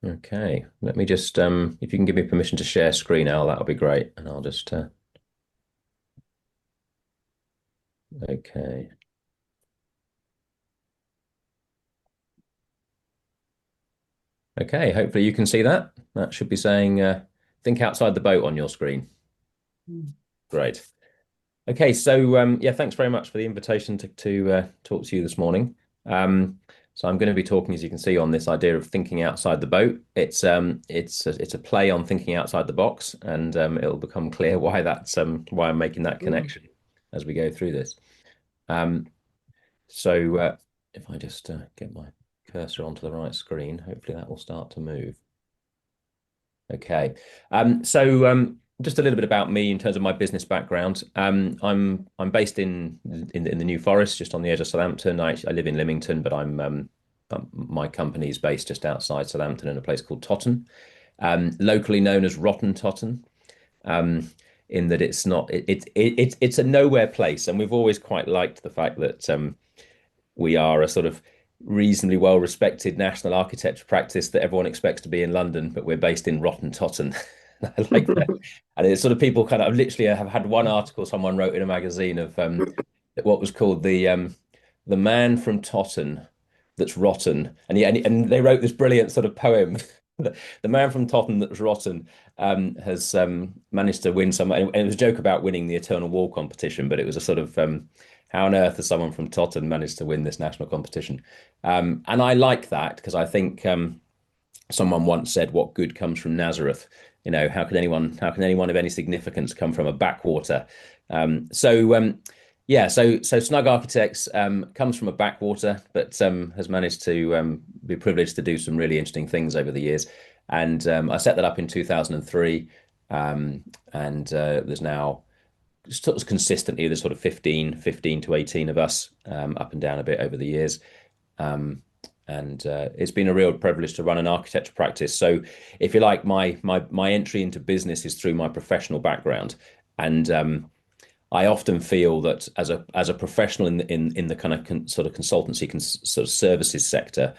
Okay, let me just if you can give me permission to share screen, Al, that'll be great. And I'll just okay. Okay, hopefully you can see that. That should be saying think outside the boat on your screen. Great. Okay, so yeah, thanks very much for the invitation to talk to you this morning. So I'm going to be talking, as you can see, on this idea of thinking outside the boat. It's a play on thinking outside the box, and it'll become clear why that's why I'm making that connection as we go through this. Um, so if I just get my cursor onto the right screen, hopefully that will start to move. Okay. Just a little bit about me in terms of my business background. I'm based in the New Forest, just on the edge of Southampton. I live in Lymington, but my company is based just outside Southampton in a place called Totton, locally known as Rotten Totton. In that it's not it's a nowhere place, and we've always quite liked the fact that we are a sort of reasonably well respected national architecture practice that everyone expects to be in London, but we're based in Rotten Totton. I like that. And it's sort of people kind of literally have had one article someone wrote in a magazine of what was called the man from Totton that's rotten. And they wrote this brilliant sort of poem. The man from Totton that's rotten has managed to win some, and it was a joke about winning the Eternal Wall competition, but it was a sort of how on earth has someone from Totton managed to win this national competition? And I like that because I think someone once said, "What good comes from Nazareth?" You know, how can anyone of any significance come from a backwater? Yeah, so Snug Architects comes from a backwater, but has managed to be privileged to do some really interesting things over the years. And I set that up in 2003, and there's now sort of consistently there's sort of 15 to 18 of us, up and down a bit over the years. Um, and it's been a real privilege to run an architecture practice. So, if you like, my entry into business is through my professional background, and I often feel that as a professional in the kind of sort of consultancy sort of services sector,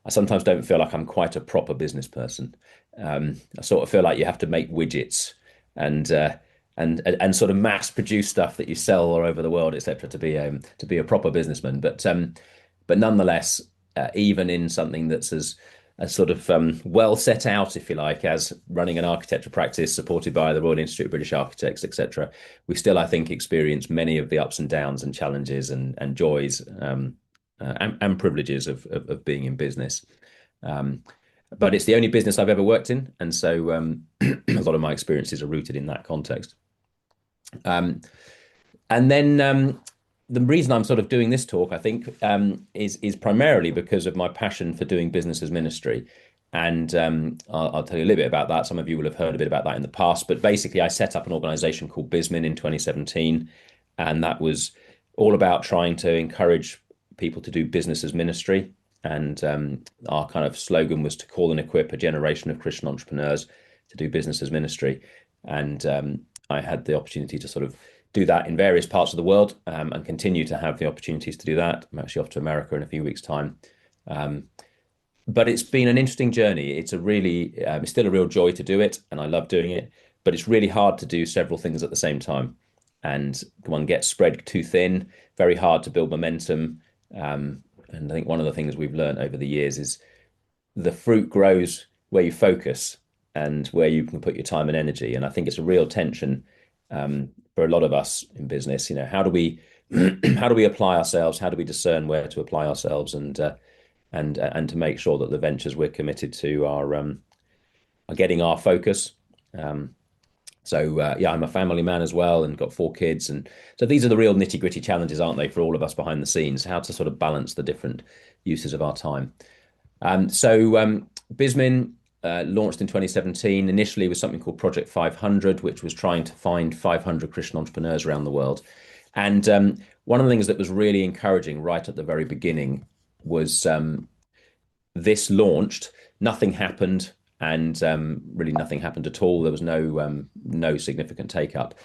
I sometimes don't feel like I'm quite a proper business person. I sort of feel like you have to make widgets and and sort of mass produce stuff that you sell all over the world, etc., to be a proper businessman. But nonetheless, even in something that's as sort of well set out, if you like, as running an architecture practice supported by the Royal Institute of British Architects, etc., we still, I think, experience many of the ups and downs and challenges and joys and privileges of being in business. Um, but it's the only business I've ever worked in, and so a lot of my experiences are rooted in that context. Um, and then the reason I'm sort of doing this talk, I think, is primarily because of my passion for doing business as ministry. And I'll tell you a little bit about that. Some of you will have heard a bit about that in the past. But basically, I set up an organization called BizMin in 2017, and that was all about trying to encourage people to do business as ministry. And our kind of slogan was to call and equip a generation of Christian entrepreneurs to do business as ministry. And I had the opportunity to sort of do that in various parts of the world, and continue to have the opportunities to do that. I'm actually off to America in a few weeks' time. Um, but it's been an interesting journey. It's still a real joy to do it, and I love doing it. But it's really hard to do several things at the same time, and one gets spread too thin. Very hard to build momentum. And I think one of the things we've learned over the years is the fruit grows where you focus and where you can put your time and energy. And I think it's a real tension for a lot of us in business. You know, how do we how do we apply ourselves? How do we discern where to apply ourselves, and to make sure that the ventures we're committed to are getting our focus. Yeah, I'm a family man as well, and got four kids, and so these are the real nitty gritty challenges, aren't they, for all of us behind the scenes? How to sort of balance the different uses of our time. BizMin launched in 2017, initially with something called Project 500, which was trying to find 500 Christian entrepreneurs around the world. And one of the things that was really encouraging right at the very beginning was this launched, nothing happened, and really nothing happened at all. There was no significant take up.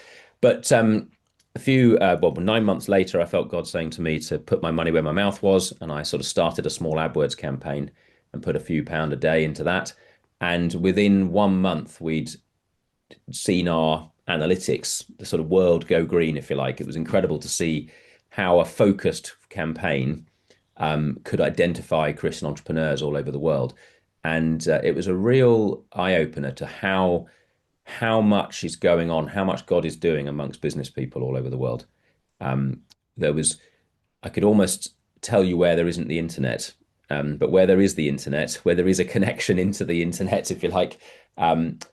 But well, 9 months later, I felt God saying to me to put my money where my mouth was, and I sort of started a small AdWords campaign and put a few pound a day into that. And within 1 month, we'd seen our analytics, the sort of world go green, if you like. It was incredible to see how a focused campaign could identify Christian entrepreneurs all over the world. And it was a real eye opener to how much is going on, how much God is doing amongst business people all over the world. There was, I could almost tell you where there isn't the internet, but where there is the internet, where there is a connection into the internet, if you like, and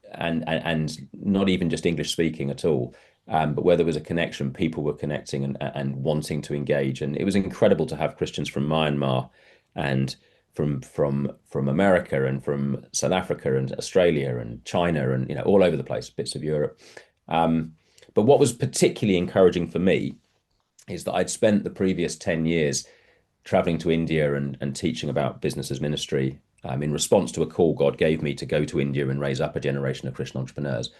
not even just English speaking at all, but where there was a connection, people were connecting and wanting to engage, and it was incredible to have Christians from Myanmar and from America and from South Africa and Australia and China and all over the place, bits of Europe. But what was particularly encouraging for me is that I'd spent the previous 10 years traveling to India and teaching about business as ministry in response to a call God gave me to go to India and raise up a generation of Christian entrepreneurs.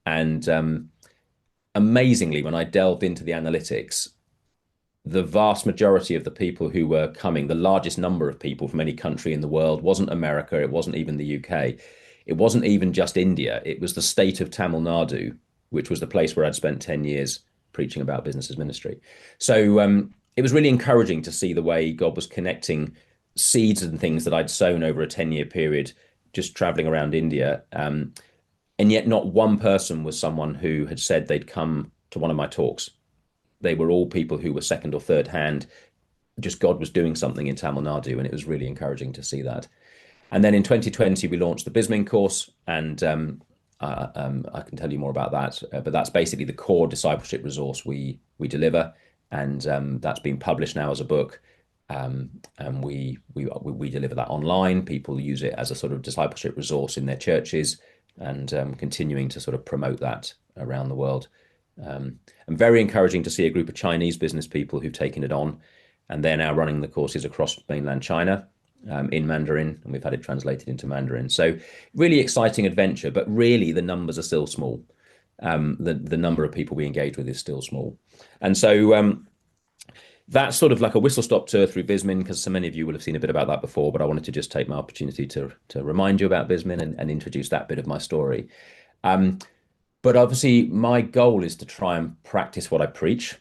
And amazingly, when I delved into the analytics, the vast majority of the people who were coming, the largest number of people from any country in the world, wasn't America, it wasn't even the UK, it wasn't even just India, it was the state of Tamil Nadu, which was the place where I'd spent 10 years preaching about business as ministry. So it was really encouraging to see the way God was connecting seeds and things that I'd sown over a 10-year period, just traveling around India. And yet not one person was someone who had said they'd come to one of my talks. They were all people who were second or third hand. Just God was doing something in Tamil Nadu, and it was really encouraging to see that. And then in 2020, we launched the BizMin course, and I can tell you more about that. But that's basically the core discipleship resource we deliver, and that's been published now as a book. And we deliver that online. People use it as a sort of discipleship resource in their churches, and continuing to sort of promote that around the world. And very encouraging to see a group of Chinese business people who've taken it on, and they're now running the courses across mainland China in Mandarin, and we've had it translated into Mandarin. So really exciting adventure, but really the numbers are still small. The number of people we engage with is still small. And so that's sort of like a whistle-stop tour through BizMin, because so many of you will have seen a bit about that before, but I wanted to just take my opportunity to remind you about BizMin and introduce that bit of my story. But obviously, my goal is to try and practice what I preach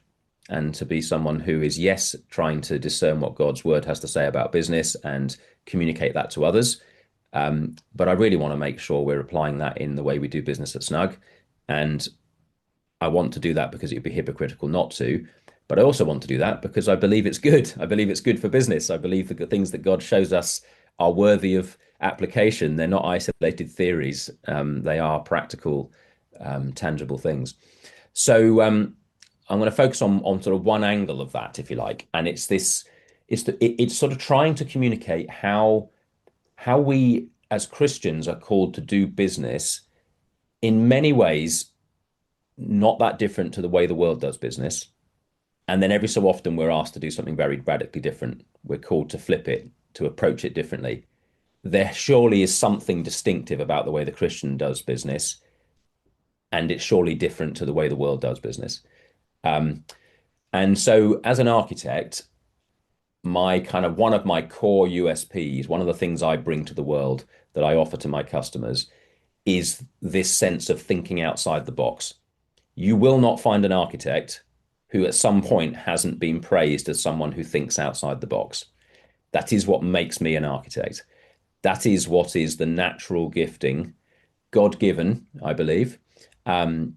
and to be someone who is, yes, trying to discern what God's word has to say about business and communicate that to others. But I really want to make sure we're applying that in the way we do business at Snug. And I want to do that because it would be hypocritical not to. But I also want to do that because I believe it's good. I believe it's good for business. I believe the things that God shows us are worthy of application. They're not isolated theories. They are practical, tangible things. So I'm going to focus on sort of one angle of that, if you like, and it's sort of trying to communicate how we as Christians are called to do business in many ways not that different to the way the world does business. And then every so often we're asked to do something very radically different. We're called to flip it, to approach it differently. There surely is something distinctive about the way the Christian does business, and it's surely different to the way the world does business. And so as an architect, one of my core USPs, one of the things I bring to the world that I offer to my customers is this sense of thinking outside the box. You will not find an architect who at some point hasn't been praised as someone who thinks outside the box. That is what makes me an architect. That is what is the natural gifting, God-given, I believe. And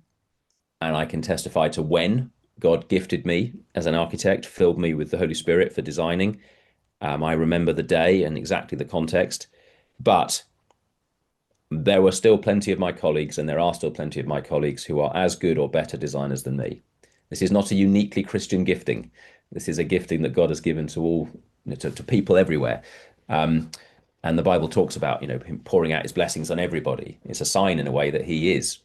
I can testify to when God gifted me as an architect, filled me with the Holy Spirit for designing. I remember the day and exactly the context, but there were still plenty of my colleagues, and there are still plenty of my colleagues who are as good or better designers than me. This is not a uniquely Christian gifting. This is a gifting that God has given to all, to people everywhere. And the Bible talks about, him pouring out his blessings on everybody. It's a sign in a way that he is.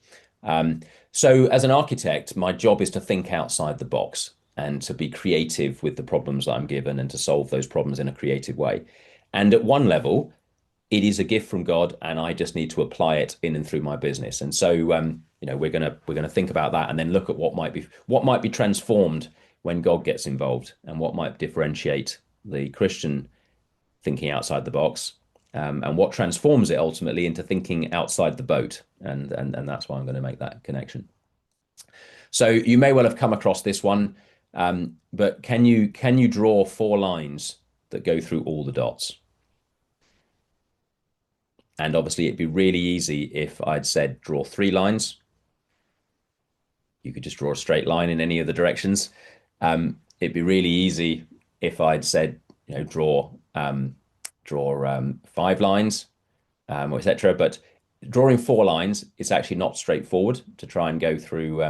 So as an architect, my job is to think outside the box and to be creative with the problems that I'm given and to solve those problems in a creative way. And at one level, it is a gift from God, and I just need to apply it in and through my business. And so, we're gonna think about that, and then look at what might be transformed when God gets involved, and what might differentiate the Christian thinking outside the box and what transforms it ultimately into thinking outside the boat. And that's why I'm going to make that connection. So you may well have come across this one, but can you draw four lines that go through all the dots? And obviously, it'd be really easy if I'd said draw three lines. You could just draw a straight line in any of the directions. It'd be really easy if I'd said, draw five lines, etc. But drawing four lines, it's actually not straightforward to try and go through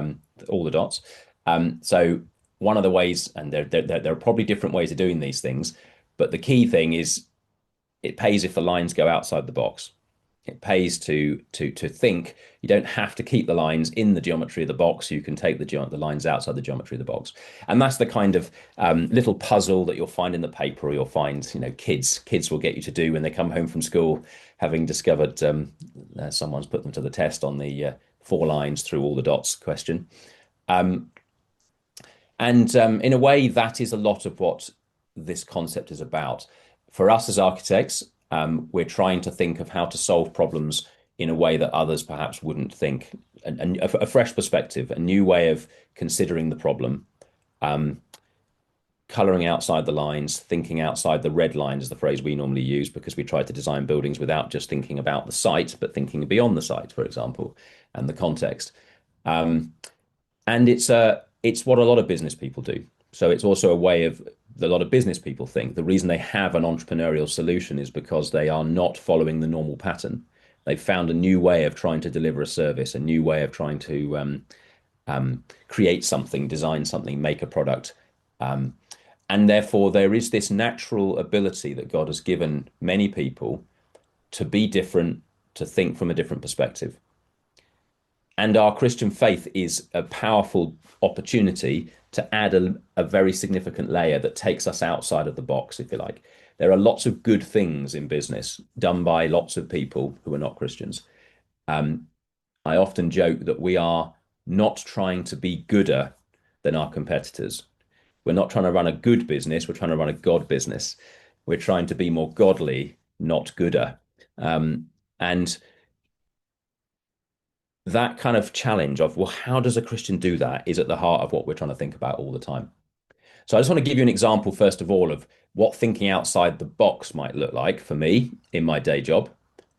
all the dots. So one of the ways, and there are probably different ways of doing these things, but the key thing is it pays if the lines go outside the box. It pays to think. You don't have to keep the lines in the geometry of the box. You can take the lines outside the geometry of the box, and that's the kind of little puzzle that you'll find in the paper, or you'll find kids will get you to do when they come home from school, having discovered someone's put them to the test on the four lines through all the dots question. And in a way, that is a lot of what this concept is about. For us as architects, we're trying to think of how to solve problems in a way that others perhaps wouldn't think, a fresh perspective, a new way of considering the problem, coloring outside the lines, thinking outside the red lines is the phrase we normally use, because we try to design buildings without just thinking about the site, but thinking beyond the site, for example, and the context. And it's what a lot of business people do. So it's also a way of a lot of business people think. The reason they have an entrepreneurial solution is because they are not following the normal pattern. They've found a new way of trying to deliver a service, a new way of trying to create something, design something, make a product. And therefore, there is this natural ability that God has given many people to be different, to think from a different perspective. And our Christian faith is a powerful opportunity to add a very significant layer that takes us outside of the box, if you like. There are lots of good things in business done by lots of people who are not Christians. I often joke that we are not trying to be gooder than our competitors. We're not trying to run a good business. We're trying to run a God business. We're trying to be more godly, not gooder. And that kind of challenge of, well, how does a Christian do that, is at the heart of what we're trying to think about all the time. So I just want to give you an example, first of all, of what thinking outside the box might look like for me in my day job,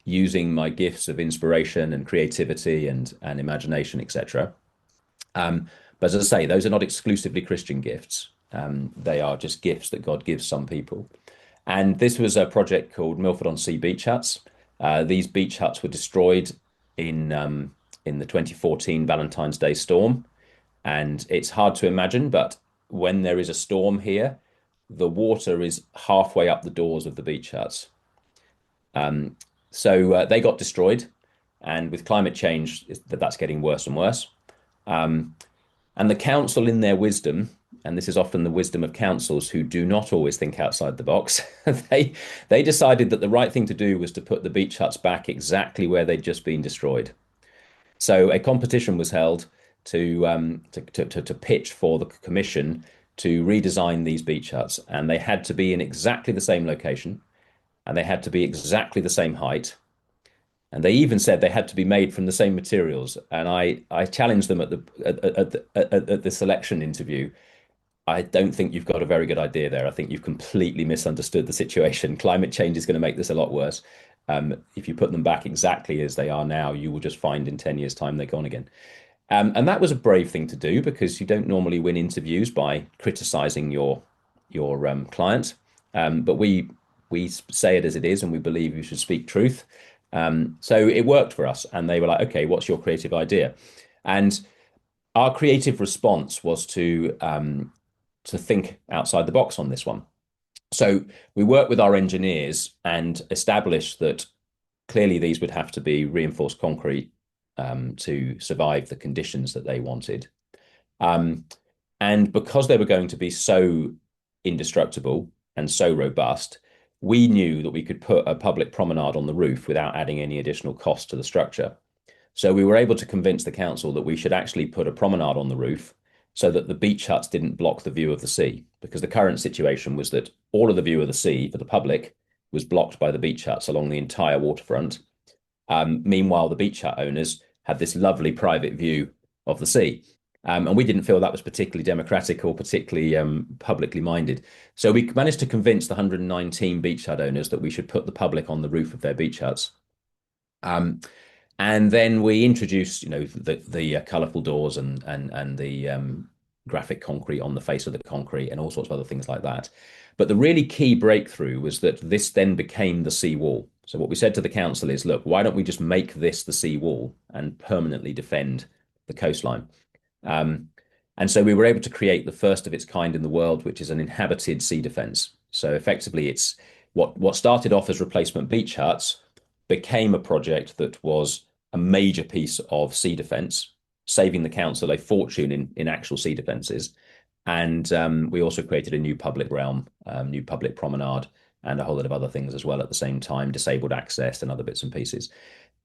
using my gifts of inspiration and creativity and imagination, etc. But as I say, those are not exclusively Christian gifts. They are just gifts that God gives some people. And this was a project called Milford-on-Sea Beach Huts. These beach huts were destroyed in the 2014 Valentine's Day storm. And it's hard to imagine, but when there is a storm here, the water is halfway up the doors of the beach huts. So they got destroyed. And with climate change, that's getting worse and worse. And the council, in their wisdom, and this is often the wisdom of councils who do not always think outside the box, they decided that the right thing to do was to put the beach huts back exactly where they'd just been destroyed. So a competition was held to pitch for the commission to redesign these beach huts, and they had to be in exactly the same location, and they had to be exactly the same height, and they even said they had to be made from the same materials. And I challenged them at the selection interview. I don't think you've got a very good idea there. I think you've completely misunderstood the situation. Climate change is going to make this a lot worse. If you put them back exactly as they are now, you will just find in 10 years' time they're gone again. And that was a brave thing to do, because you don't normally win interviews by criticizing your client. But we say it as it is, and we believe you should speak truth. So it worked for us, and they were like, "Okay, what's your creative idea?" And our creative response was to think outside the box on this one. So we worked with our engineers and established that clearly these would have to be reinforced concrete to survive the conditions that they wanted. And because they were going to be so indestructible and so robust, we knew that we could put a public promenade on the roof without adding any additional cost to the structure. So we were able to convince the council that we should actually put a promenade on the roof so that the beach huts didn't block the view of the sea, because the current situation was that all of the view of the sea for the public was blocked by the beach huts along the entire waterfront. Meanwhile, the beach hut owners had this lovely private view of the sea. And we didn't feel that was particularly democratic or particularly publicly minded. So we managed to convince the 119 beach hut owners that we should put the public on the roof of their beach huts. Um, and then we introduced, the colourful doors and the graphic concrete on the face of the concrete and all sorts of other things like that. But the really key breakthrough was that this then became the sea wall. So what we said to the council is, look, why don't we just make this the sea wall and permanently defend the coastline? And so we were able to create the first of its kind in the world, which is an inhabited sea defence. So effectively, it's what started off as replacement beach huts became a project that was a major piece of sea defence, saving the council a fortune in actual sea defences. And we also created a new public realm, new public promenade, and a whole lot of other things as well at the same time, disabled access and other bits and pieces.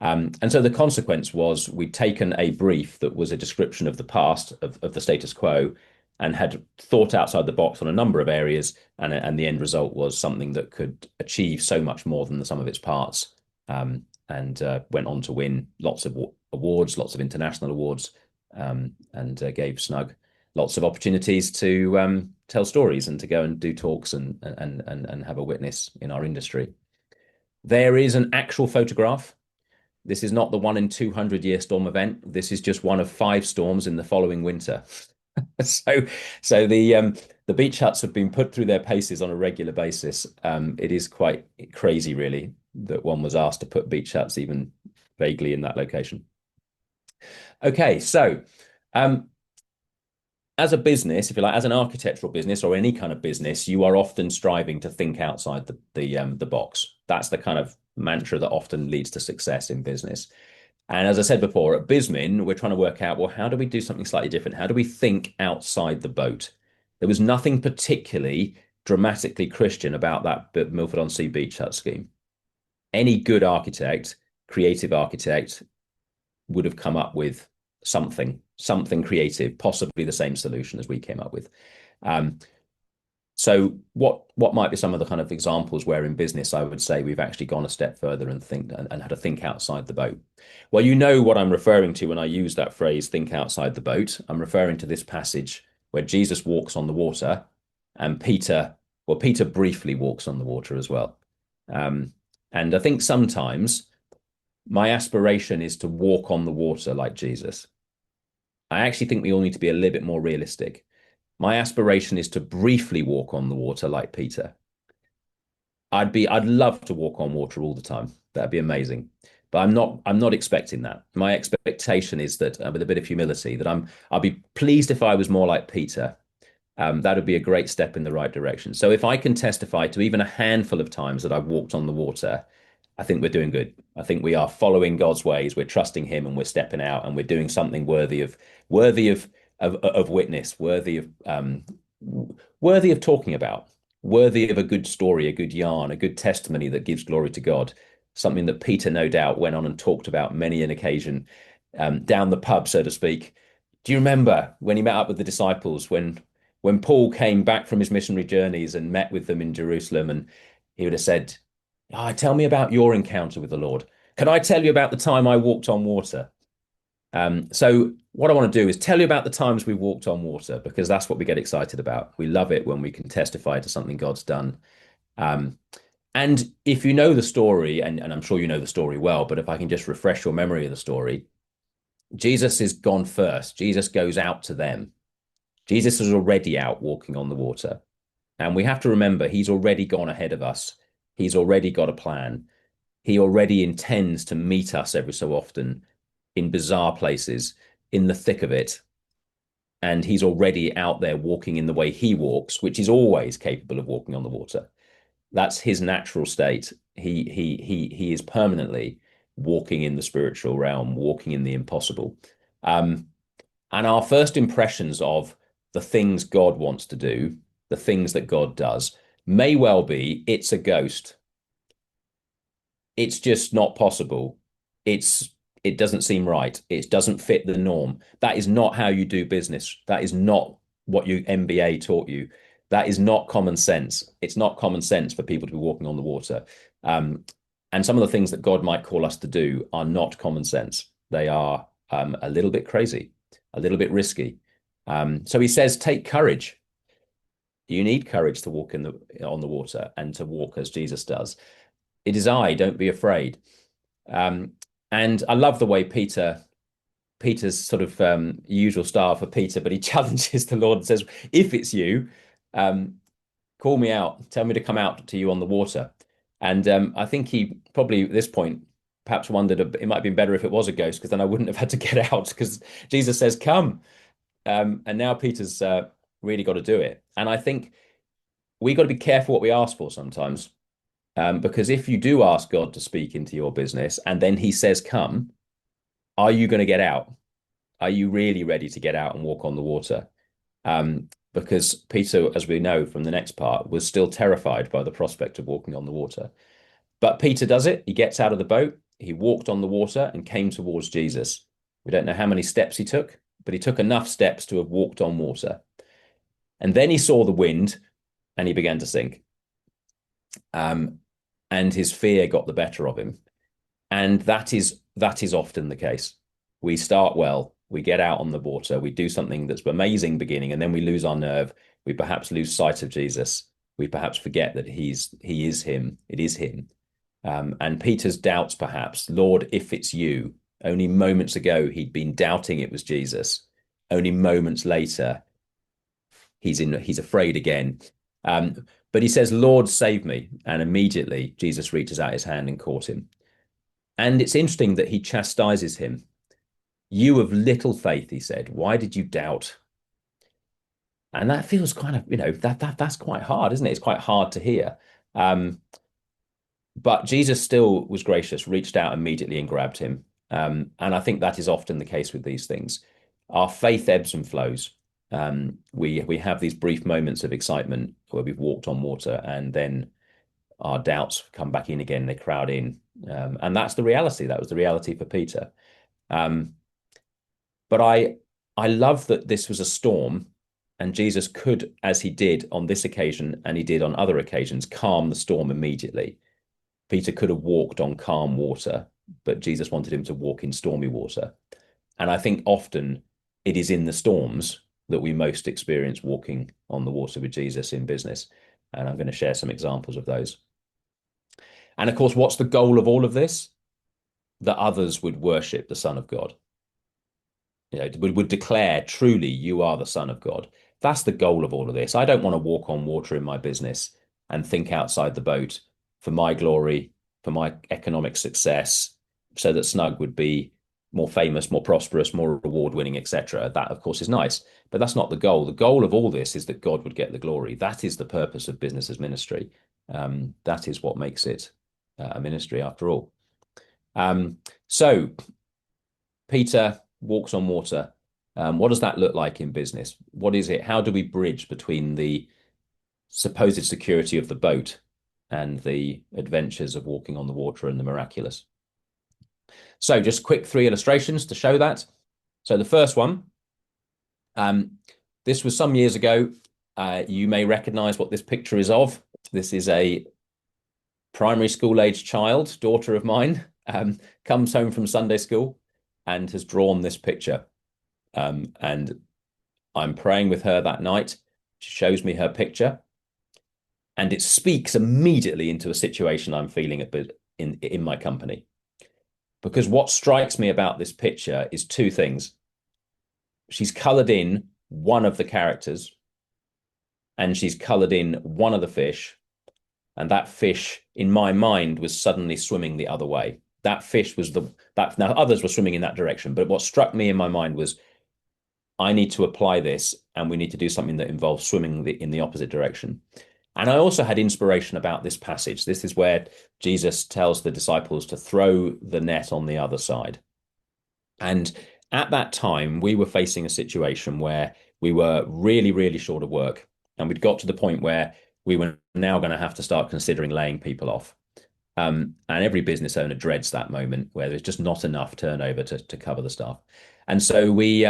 And so the consequence was we'd taken a brief that was a description of the past of the status quo and had thought outside the box on a number of areas. And the end result was something that could achieve so much more than the sum of its parts. And went on to win lots of awards, lots of international awards, and gave Snug lots of opportunities to tell stories and to go and do talks and have a witness in our industry. There is an actual photograph. This is not the 1 in 200-year storm event. This is just one of 5 storms in the following winter. So the beach huts have been put through their paces on a regular basis. It is quite crazy, really, that one was asked to put beach huts even vaguely in that location. Okay, so as a business, if you like, as an architectural business or any kind of business, you are often striving to think outside the box. That's the kind of mantra that often leads to success in business. And as I said before, at BizMin, we're trying to work out, well, how do we do something slightly different? How do we think outside the boat? There was nothing particularly dramatically Christian about that Milford-on-Sea beach hut scheme. Any good architect, creative architect, would have come up with something creative, possibly the same solution as we came up with. So what might be some of the kind of examples where in business I would say we've actually gone a step further and had to think outside the boat? Well, you know what I'm referring to when I use that phrase, think outside the boat. I'm referring to this passage where Jesus walks on the water and Peter briefly walks on the water as well. And I think sometimes my aspiration is to walk on the water like Jesus. I actually think we all need to be a little bit more realistic. My aspiration is to briefly walk on the water like Peter. I'd love to walk on water all the time. That'd be amazing. But I'm not expecting that. My expectation is that with a bit of humility, that I'll be pleased if I was more like Peter. That would be a great step in the right direction. So if I can testify to even a handful of times that I've walked on the water, I think we're doing good. I think we are following God's ways. We're trusting him and we're stepping out and we're doing something worthy of witness, worthy of talking about, worthy of a good story, a good yarn, a good testimony that gives glory to God. Something that Peter no doubt went on and talked about many an occasion down the pub, so to speak. Do you remember when he met up with the disciples, when Paul came back from his missionary journeys and met with them in Jerusalem, and he would have said, tell me about your encounter with the Lord. Can I tell you about the time I walked on water? So what I want to do is tell you about the times we walked on water, because that's what we get excited about. We love it when we can testify to something God's done. And if you know the story, and I'm sure you know the story well, but if I can just refresh your memory of the story, Jesus is gone first. Jesus goes out to them. Jesus is already out walking on the water. And we have to remember, he's already gone ahead of us. He's already got a plan. He already intends to meet us every so often in bizarre places, in the thick of it. And he's already out there walking in the way he walks, which is always capable of walking on the water. That's his natural state. He is permanently walking in the spiritual realm, walking in the impossible. And our first impressions of the things God wants to do, the things that God does, may well be it's a ghost. It's just not possible. It doesn't seem right. It doesn't fit the norm. That is not how you do business. That is not what your MBA taught you. That is not common sense. It's not common sense for people to be walking on the water. Um, and some of the things that God might call us to do are not common sense. They are a little bit crazy, a little bit risky. So he says, take courage. You need courage to walk on the water and to walk as Jesus does. It is I, don't be afraid. Um, and I love the way Peter's sort of usual style for Peter, but he challenges the Lord and says, if it's you, um, call me out, tell me to come out to you on the water. And I think he probably at this point perhaps wondered it might have been better if it was a ghost, because then I wouldn't have had to get out, because Jesus says, come. And now Peter's really got to do it. And I think we got to be careful what we ask for sometimes. Because if you do ask God to speak into your business and then he says, come, are you going to get out? Are you really ready to get out and walk on the water? Because Peter, as we know from the next part, was still terrified by the prospect of walking on the water. But Peter does it. He gets out of the boat. He walked on the water and came towards Jesus. We don't know how many steps he took, but he took enough steps to have walked on water. And then he saw the wind and he began to sink. And his fear got the better of him. And that is often the case. We start well, we get out on the water, we do something that's amazing beginning, and then we lose our nerve. We perhaps lose sight of Jesus. We perhaps forget that he is him. It is him. And Peter's doubts, perhaps, Lord, if it's you. Only moments ago he'd been doubting it was Jesus. Only moments later he's afraid again. But he says, Lord, save me. And immediately Jesus reaches out his hand and caught him. And it's interesting that he chastises him. You of little faith, he said, why did you doubt? And that feels kind of, that's quite hard, isn't it? It's quite hard to hear. But Jesus still was gracious, reached out immediately and grabbed him. And I think that is often the case with these things. Our faith ebbs and flows. We have these brief moments of excitement where we've walked on water, and then our doubts come back in again. They crowd in, and that's the reality. That was the reality for Peter. But I love that this was a storm, and Jesus could, as he did on this occasion, and he did on other occasions, calm the storm immediately. Peter could have walked on calm water, but Jesus wanted him to walk in stormy water. And I think often it is in the storms that we most experience walking on the water with Jesus in business. And I'm going to share some examples of those. And of course, what's the goal of all of this? That others would worship the Son of God. Would declare, truly, you are the Son of God. That's the goal of all of this. I don't want to walk on water in my business and think outside the boat for my glory, for my economic success, so that Snug would be more famous, more prosperous, more award-winning, etc. That, of course, is nice, but that's not the goal. The goal of all this is that God would get the glory. That is the purpose of business as ministry. That is what makes it a ministry, after all. So Peter walks on water. What does that look like in business? What is it? How do we bridge between the supposed security of the boat and the adventures of walking on the water and the miraculous? So just quick 3 illustrations to show that. So the first one, this was some years ago. You may recognize what this picture is of. This is a primary school age child, daughter of mine, comes home from Sunday school and has drawn this picture. And I'm praying with her that night. She shows me her picture, and it speaks immediately into a situation I'm feeling in my company. Because what strikes me about this picture is 2 things. She's coloured in one of the characters, and she's coloured in one of the fish, and that fish, in my mind, was suddenly swimming the other way. That fish was now others were swimming in that direction, but what struck me in my mind was, I need to apply this, and we need to do something that involves swimming in the opposite direction. And I also had inspiration about this passage. This is where Jesus tells the disciples to throw the net on the other side. And at that time, we were facing a situation where we were really, really short of work. And we'd got to the point where we were now going to have to start considering laying people off. And every business owner dreads that moment where there's just not enough turnover to cover the staff. And so we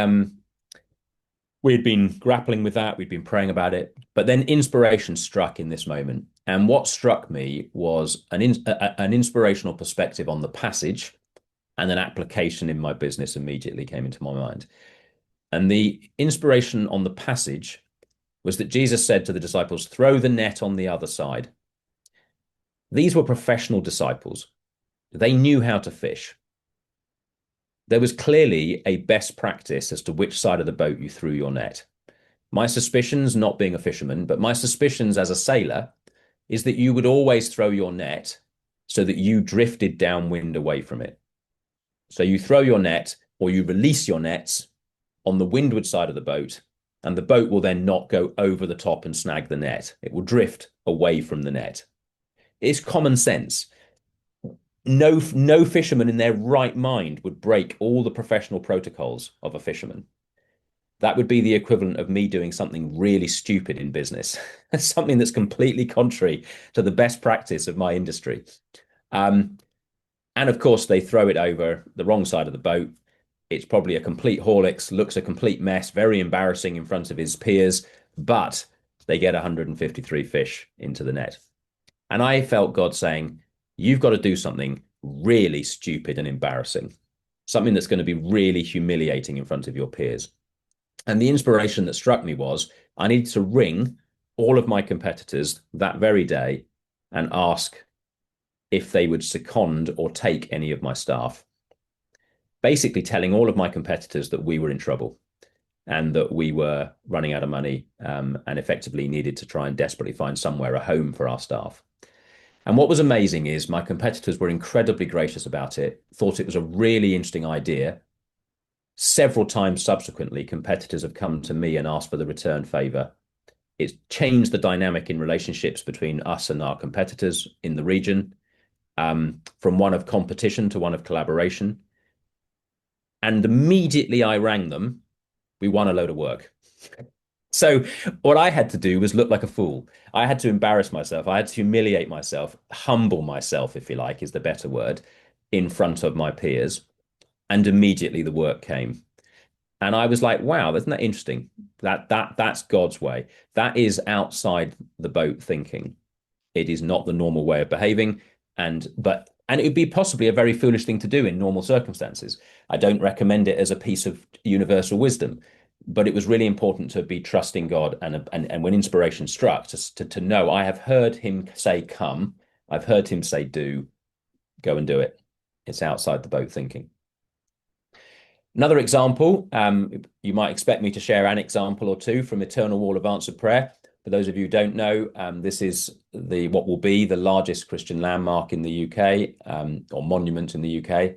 We had been grappling with that. We'd been praying about it. But then inspiration struck in this moment. And what struck me was an inspirational perspective on the passage, and an application in my business immediately came into my mind. And the inspiration on the passage was that Jesus said to the disciples, throw the net on the other side. These were professional disciples. They knew how to fish. There was clearly a best practice as to which side of the boat you threw your net. My suspicions, not being a fisherman, but my suspicions as a sailor, is that you would always throw your net so that you drifted downwind away from it. So you throw your net or you release your nets on the windward side of the boat, and the boat will then not go over the top and snag the net. It will drift away from the net. It's common sense. No fisherman in their right mind would break all the professional protocols of a fisherman. That would be the equivalent of me doing something really stupid in business, something that's completely contrary to the best practice of my industry. And of course, they throw it over the wrong side of the boat. It's probably a complete Horlicks, looks a complete mess, very embarrassing in front of his peers, but they get 153 fish into the net. And I felt God saying, you've got to do something really stupid and embarrassing, something that's going to be really humiliating in front of your peers. And the inspiration that struck me was I needed to ring all of my competitors that very day and ask if they would second or take any of my staff, basically telling all of my competitors that we were in trouble and that we were running out of money, and effectively needed to try and desperately find somewhere a home for our staff. And what was amazing is my competitors were incredibly gracious about it, thought it was a really interesting idea. Several times subsequently, competitors have come to me and asked for the return favor. It's changed the dynamic in relationships between us and our competitors in the region, from one of competition to one of collaboration. And immediately I rang them, we won a load of work. So what I had to do was look like a fool. I had to embarrass myself. I had to humiliate myself, humble myself, if you like, is the better word, in front of my peers. And immediately the work came. And I was like, wow, isn't that interesting? That's God's way. That is outside the boat thinking. It is not the normal way of behaving. And it would be possibly a very foolish thing to do in normal circumstances. I don't recommend it as a piece of universal wisdom, but it was really important to be trusting God, and when inspiration struck, to know I have heard him say come, I've heard him say do, go and do it. It's outside the boat thinking. Another example, you might expect me to share an example or two from Eternal Wall of Answered Prayer. For those of you who don't know, this is what will be the largest Christian landmark in the UK, or monument in the UK,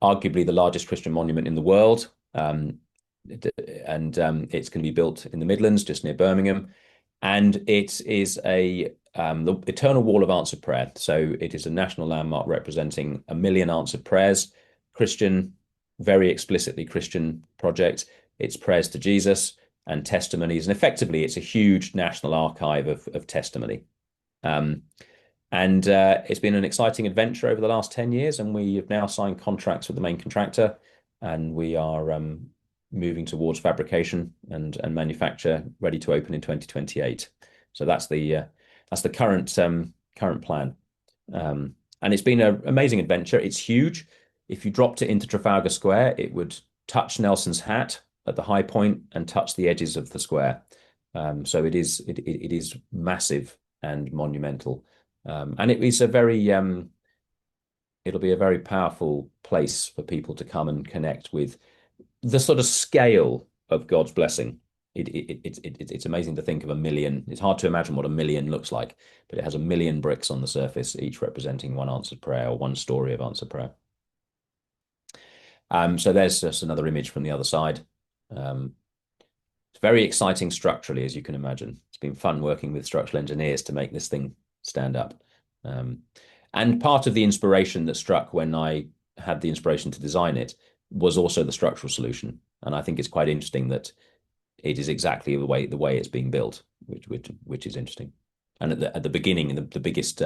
arguably the largest Christian monument in the world. It's going to be built in the Midlands, just near Birmingham. And it is the Eternal Wall of Answered Prayer. So it is a national landmark representing 1 million answered prayers, Christian, very explicitly Christian project. It's prayers to Jesus and testimonies. And effectively, it's a huge national archive of testimony. It's been an exciting adventure over the last 10 years. And we have now signed contracts with the main contractor. And we are moving towards fabrication and manufacture, ready to open in 2028. So that's the current plan. And it's been an amazing adventure. It's huge. If you dropped it into Trafalgar Square, it would touch Nelson's hat at the high point and touch the edges of the square. So it is massive and monumental. And it is it'll be a very powerful place for people to come and connect with the sort of scale of God's blessing. It's amazing to think of 1 million. It's hard to imagine what 1 million looks like, but it has 1 million bricks on the surface, each representing one answered prayer or one story of answered prayer. So there's just another image from the other side. It's very exciting structurally, as you can imagine. It's been fun working with structural engineers to make this thing stand up. And part of the inspiration that struck when I had the inspiration to design it was also the structural solution. And I think it's quite interesting that it is exactly the way it's being built, which is interesting. And at the beginning, the biggest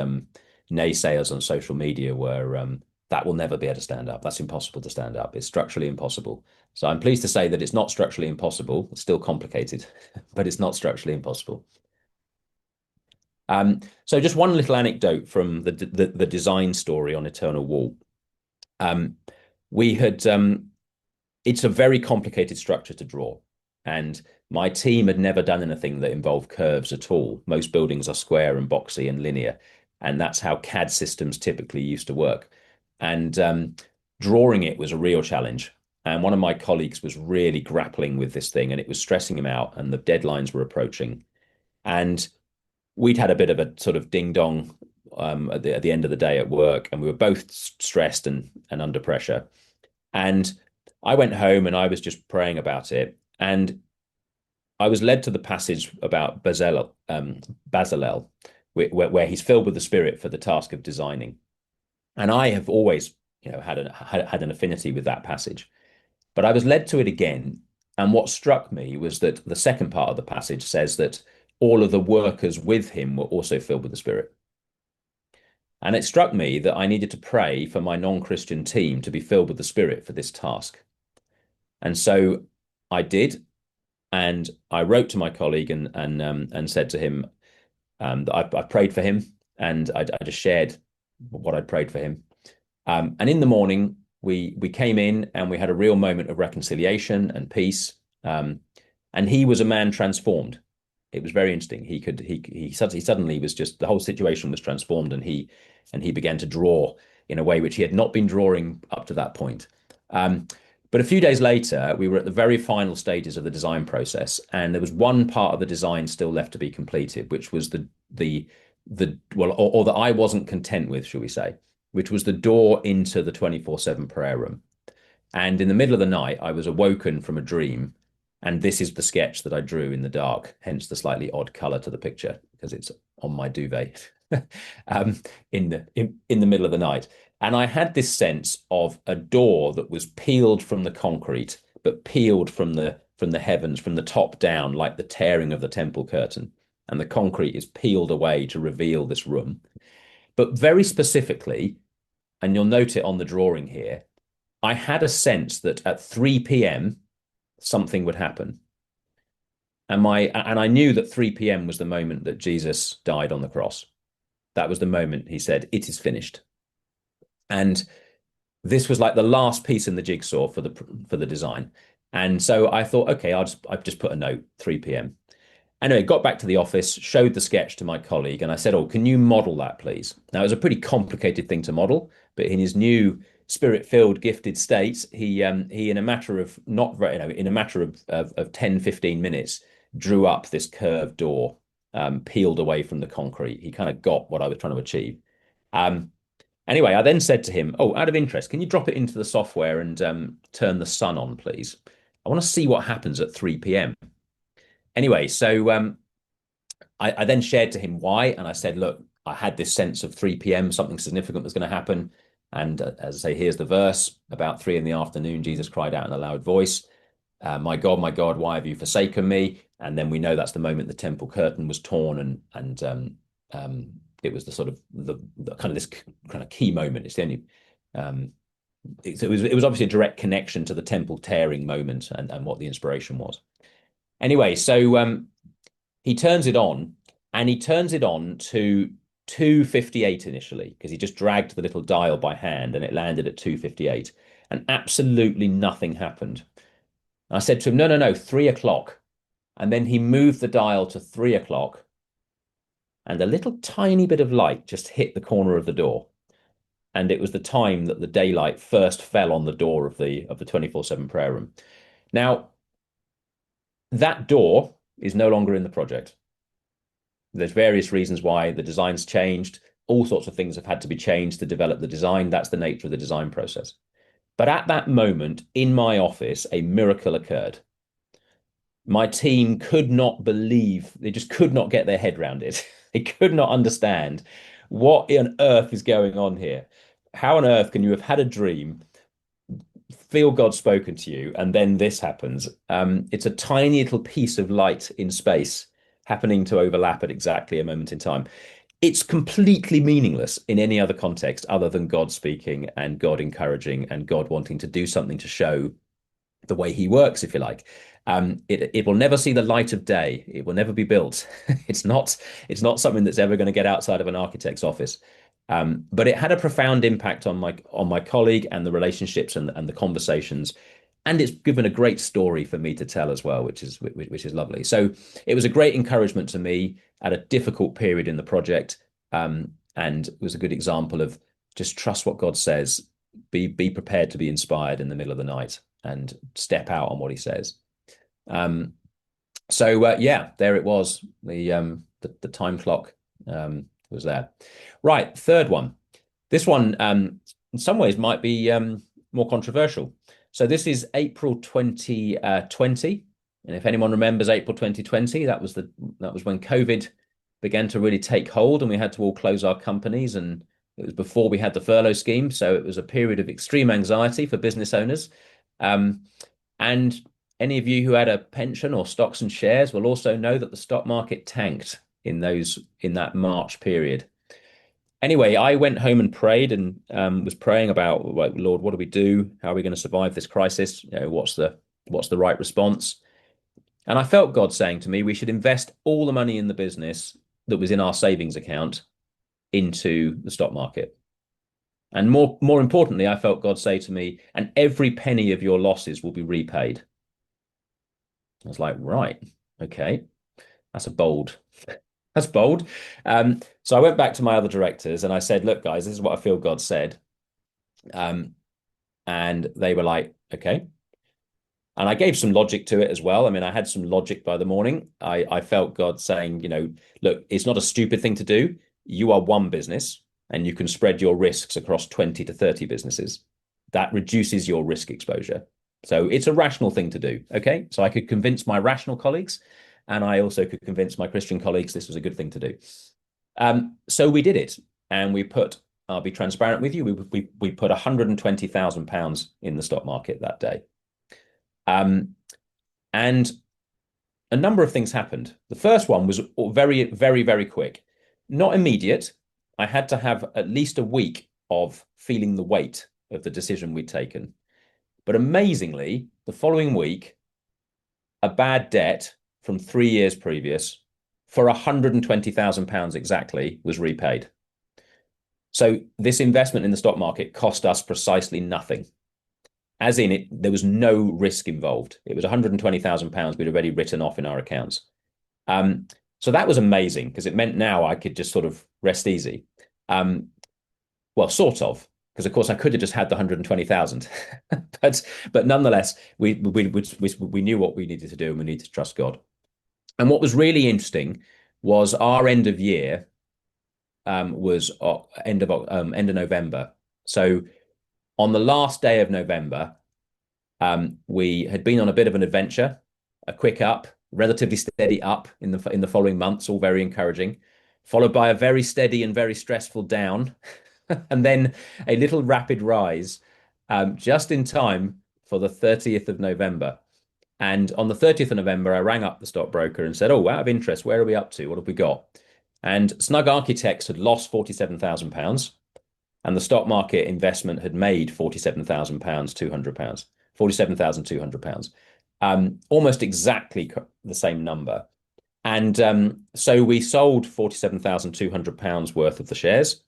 naysayers on social media were that will never be able to stand up. That's impossible to stand up. It's structurally impossible. So I'm pleased to say that it's not structurally impossible. It's still complicated, but it's not structurally impossible. So just one little anecdote from the design story on Eternal Wall. Um, we had It's a very complicated structure to draw, and my team had never done anything that involved curves at all. Most buildings are square and boxy and linear, and that's how CAD systems typically used to work. And drawing it was a real challenge. And one of my colleagues was really grappling with this thing, and it was stressing him out, and the deadlines were approaching. And we'd had a bit of a sort of ding dong at the end of the day at work, and we were both stressed and under pressure. And I went home and I was just praying about it. And I was led to the passage about Bezalel, where he's filled with the Spirit for the task of designing. And I have always, had an affinity with that passage. But I was led to it again. And what struck me was that the second part of the passage says that all of the workers with him were also filled with the Spirit. And it struck me that I needed to pray for my non-Christian team to be filled with the Spirit for this task. And so I did, and I wrote to my colleague and said to him that I prayed for him, and I just shared what I'd prayed for him. And in the morning, we came in and we had a real moment of reconciliation and peace. And he was a man transformed. It was very interesting. He suddenly was just, the whole situation was transformed, and he began to draw in a way which he had not been drawing up to that point. But a few days later, we were at the very final stages of the design process, and there was one part of the design still left to be completed, which was or that I wasn't content with, shall we say, which was the door into the 24/7 prayer room. And in the middle of the night, I was awoken from a dream, and this is the sketch that I drew in the dark, hence the slightly odd color to the picture, because it's on my duvet in the middle of the night. And I had this sense of a door that was peeled from the concrete, but peeled from the heavens, from the top down, like the tearing of the temple curtain. And the concrete is peeled away to reveal this room. But very specifically, and you'll note it on the drawing here, I had a sense that at 3 p.m. something would happen. And I knew that 3 p.m. was the moment that Jesus died on the cross. That was the moment he said, "It is finished." And this was like the last piece in the jigsaw for the design. And so I thought, okay, I've just put a note, 3 p.m. Anyway, got back to the office, showed the sketch to my colleague, and I said, "Oh, can you model that, please?" Now, it was a pretty complicated thing to model, but in his new spirit-filled, gifted state, he in a matter of not very, in a matter of 10, 15 minutes, drew up this curved door, peeled away from the concrete. He kind of got what I was trying to achieve. Anyway, I then said to him, "Oh, out of interest, can you drop it into the software and turn the sun on, please? I want to see what happens at 3 p.m." Anyway, so I then shared to him why, and I said, "Look, I had this sense of 3 p.m., something significant was going to happen." And as I say, here's the verse. About 3 in the afternoon, Jesus cried out in a loud voice, my God, why have you forsaken me?" And then we know that's the moment the temple curtain was torn, and it was the sort of the kind of this kind of key moment. It's the only it was obviously a direct connection to the temple tearing moment and what the inspiration was. Anyway, so he turns it on, and he turns it on to 2:58 initially, because he just dragged the little dial by hand and it landed at 2:58, and absolutely nothing happened. And I said to him, no, 3 o'clock. And then he moved the dial to 3 o'clock, and a little tiny bit of light just hit the corner of the door. And it was the time that the daylight first fell on the door of the 24/7 prayer room. Now, that door is no longer in the project. There's various reasons why the design's changed. All sorts of things have had to be changed to develop the design. That's the nature of the design process. But at that moment in my office, a miracle occurred. My team could not believe, they just could not get their head around it. They could not understand what on earth is going on here. How on earth can you have had a dream, feel God spoken to you, and then this happens? It's a tiny little piece of light in space happening to overlap at exactly a moment in time. it's completely meaningless in any other context other than God speaking and God encouraging and God wanting to do something to show the way he works, if you like. It will never see the light of day. It will never be built. It's not something that's ever going to get outside of an architect's office. But it had a profound impact on my colleague and the relationships and the conversations. And it's given a great story for me to tell as well, which is lovely. So it was a great encouragement to me at a difficult period in the project, and it was a good example of just trust what God says, be prepared to be inspired in the middle of the night, and step out on what He says. Um, so yeah, there it was. The time clock was there. Right, third one. This one, in some ways, might be more controversial. So this is April 2020, and if anyone remembers April 2020, that was when COVID began to really take hold, and we had to all close our companies, and it was before we had the furlough scheme, so it was a period of extreme anxiety for business owners. And any of you who had a pension or stocks and shares will also know that the stock market tanked in that March period. Anyway, I went home and prayed, and was praying about, like, Lord, what do we do? How are we going to survive this crisis? What's the right response? And I felt God saying to me, we should invest all the money in the business that was in our savings account into the stock market. And more importantly, I felt God say to me, and every penny of your losses will be repaid. I was like, right, okay, that's bold. That's bold. So I went back to my other directors and I said, look, guys, this is what I feel God said. And they were like, okay. And I gave some logic to it as well. I mean, I had some logic by the morning. I felt God saying, look, it's not a stupid thing to do. You are one business and you can spread your risks across 20 to 30 businesses. That reduces your risk exposure. So it's a rational thing to do. Okay. So I could convince my rational colleagues, and I also could convince my Christian colleagues this was a good thing to do. So we did it, and I'll be transparent with you, we put £120,000 in the stock market that day. And a number of things happened. The first one was very, very, very quick. Not immediate. I had to have at least a week of feeling the weight of the decision we'd taken. But amazingly, the following week, a bad debt from 3 years previous for £120,000 exactly was repaid. So this investment in the stock market cost us precisely nothing. As in it, there was no risk involved. It was £120,000 we'd already written off in our accounts. So that was amazing because it meant now I could just sort of rest easy. Well, sort of, because of course I could have just had the 120,000, but nonetheless, we knew what we needed to do, and we needed to trust God. And what was really interesting was our end of year was end of November. So on the last day of November, we had been on a bit of an adventure, a quick up, relatively steady up in the following months, all very encouraging, followed by a very steady and very stressful down, and then a little rapid rise, just in time for the 30th of November. And on the 30th of November, I rang up the stockbroker and said, oh, out of interest, where are we up to? What have we got? And Snug Architects had lost £47,000, and the stock market investment had made £47,200, £47,200, almost exactly the same number. And so we sold £47,200 worth of the shares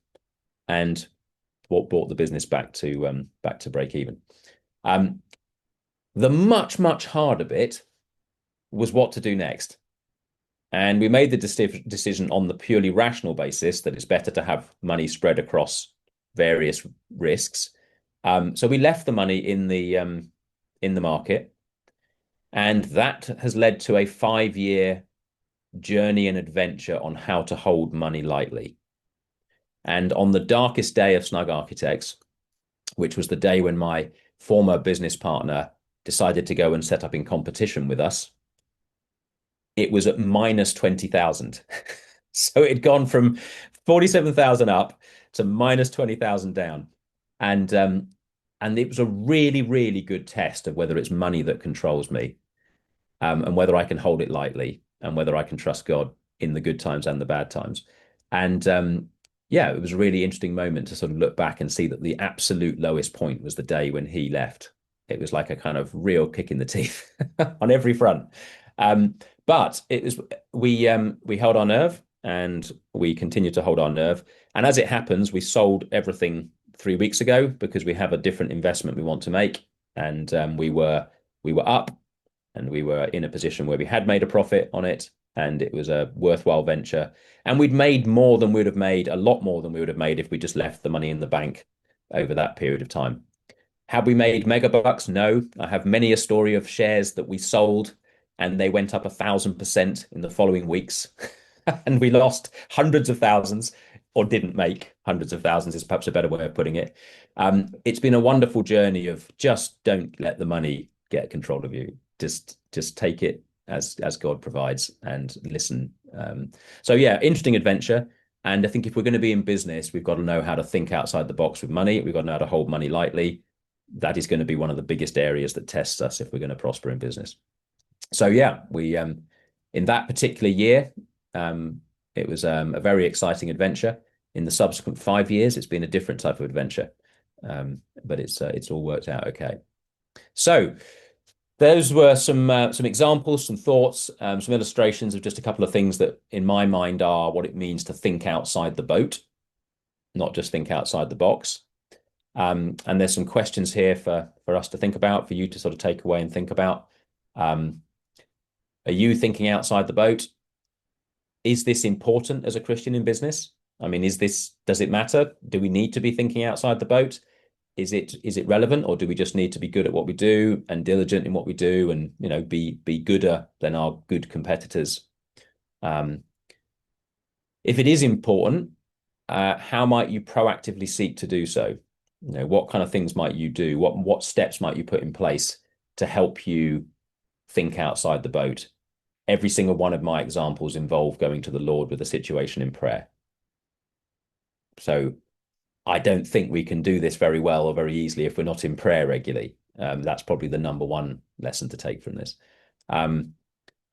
and brought the business back to break even. The much, much harder bit was what to do next. And we made the decision on the purely rational basis that it's better to have money spread across various risks. So we left the money in the market, and that has led to a 5-year journey and adventure on how to hold money lightly. And on the darkest day of Snug Architects, which was the day when my former business partner decided to go and set up in competition with us, it was at minus 20,000. So it had gone from 47,000 up to minus 20,000 down. And it was a really, really good test of whether it's money that controls me, and whether I can hold it lightly, and whether I can trust God in the good times and the bad times. And yeah, it was a really interesting moment to sort of look back and see that the absolute lowest point was the day when he left. It was like a kind of real kick in the teeth on every front. Um, but it was we held our nerve and we continued to hold our nerve. And as it happens, we sold everything 3 weeks ago because we have a different investment we want to make. And we were up and we were in a position where we had made a profit on it and it was a worthwhile venture. And we'd made more than we would have made, a lot more than we would have made if we just left the money in the bank over that period of time. Have we made mega bucks? No. I have many a story of shares that we sold and they went up 1,000% in the following weeks. And we lost hundreds of thousands or didn't make hundreds of thousands is perhaps a better way of putting it. It's been a wonderful journey of just don't let the money get control of you. Just take it as God provides and listen. So yeah, interesting adventure. And I think if we're going to be in business, we've got to know how to think outside the box with money. We've got to know how to hold money lightly. That is going to be one of the biggest areas that tests us if we're going to prosper in business. So yeah, we in that particular year, it was a very exciting adventure. In the subsequent 5 years, it's been a different type of adventure, but it's all worked out okay. So those were some examples, some thoughts, some illustrations of just a couple of things that, in my mind, are what it means to think outside the boat, not just think outside the box. And there's some questions here for us to think about, for you to sort of take away and think about. Are you thinking outside the boat? Is this important as a Christian in business? I mean, does it matter? Do we need to be thinking outside the boat? Is it relevant, or do we just need to be good at what we do and diligent in what we do and, be gooder than our good competitors? If it is important, how might you proactively seek to do so? What kind of things might you do? What steps might you put in place to help you think outside the boat? Every single one of my examples involve going to the Lord with a situation in prayer. So I don't think we can do this very well or very easily if we're not in prayer regularly. That's probably the number one lesson to take from this. And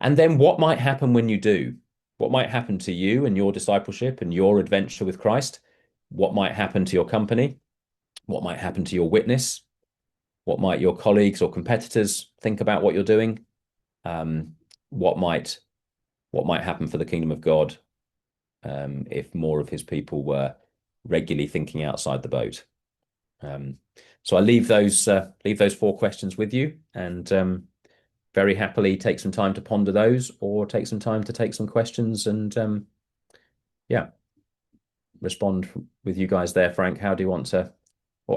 then what might happen when you do? What might happen to you and your discipleship and your adventure with Christ? What might happen to your company? What might happen to your witness? What might your colleagues or competitors think about what you're doing? What might happen for the kingdom of God if more of his people were regularly thinking outside the boat? So I leave those 4 questions with you, and very happily take some time to ponder those, or take some time to take some questions and yeah, respond with you guys there. Frank, how do you want to